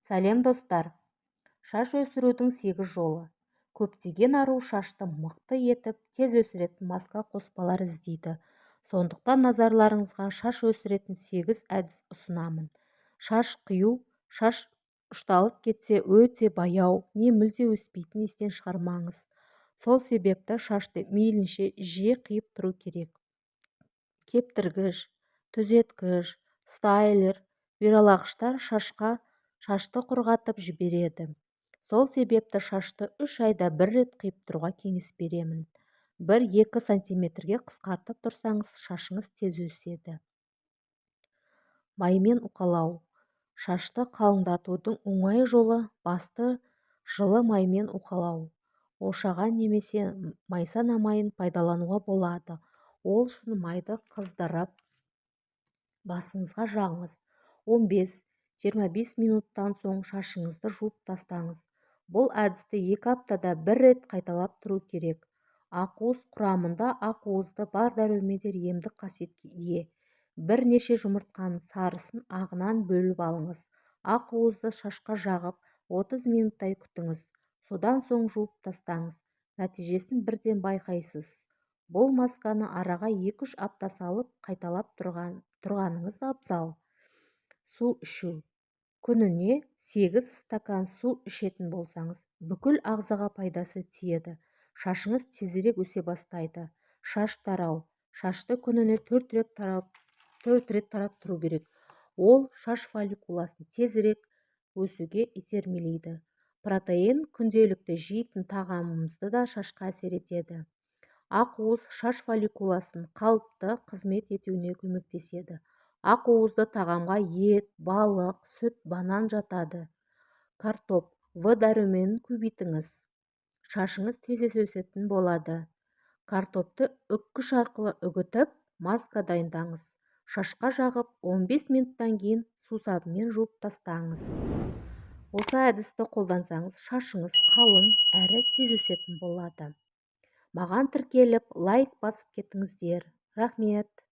Сәлем достар! Шаш өсірудің 8 жолы. Көптеген ару шашты мықты етіп, тез өсіретін маска қоспалар іздейді. Сондықтан назарларыңызға шаш өсіретін 8 әдіс ұсынамын. Шаш қию, шаш ұшталып кетсе өте баяу, не мүлде өспейтін естен шығармаңыз. Сол себепті шашты мейлінше жиі қиып тұру керек. Кептіргіш, түзеткіш, стайлер, бүйралағыштар шашты құрғатып жібереді. Сол себепті шашты 3 айда бір рет қиып тұруға кеңес беремін. 1-2 сантиметрге қысқартып тұрсаңыз, шашыңыз тез өседі. Маймен уқалау. Шашты қалыңдатудың оңай жолы басты жылы маймен уқалау. Ошаған немесе майсана майын пайдалануға болады. Ол үшін майды қыздырып, басыңызға жағыңыз. 15-25 минуттан соң шашыңызды жуып тастаңыз. Бұл әдісті 2 аптада бір рет қайталап тұру керек. Ақуыз құрамында ақуызды бар дәрумендер емдік қасиетке ие. Бірнеше жұмыртқаның сарысын ағынан бөліп алыңыз. Ақуызды шашқа жағып 30 минуттай күтіңіз. Содан соң жуып тастаңыз. Нәтижесін бірден байқайсыз. Бұл масканы араға 2-3 апта салып қайталап тұрғаныңыз абзал. Су ішу. Күніне 8 стакан су ішетін болсаңыз, бүкіл ағзаға пайдасы тиеді. Шашыңыз тезірек өсе бастайды. Шаш тарау. Шашты күніне 4 рет тарап тұру керек. Ол шаш фолликуласын тезірек өсуге итермелейді. Протеин күнделікті жейтін тағамымызды да шашқа әсер етеді. Ақуыз шаш фолликуласын қалыпты қызмет етуіне көмектеседі. Ақуызды тағамға ет, балық, сүт, банан жатады. Картоп, В дәруменін көбейтіңіз. Шашыңыз тез өсетін болады. Картопты үккіш арқылы үгітіп, маска дайындаңыз. Шашқа жағып 15 минуттан кейін сусабынмен жуып тастаңыз. Осы әдісті қолдансаңыз, шашыңыз қалың әрі тез өсетін болады. Маған тіркеліп, лайк басып кетіңіздер. Рахмет!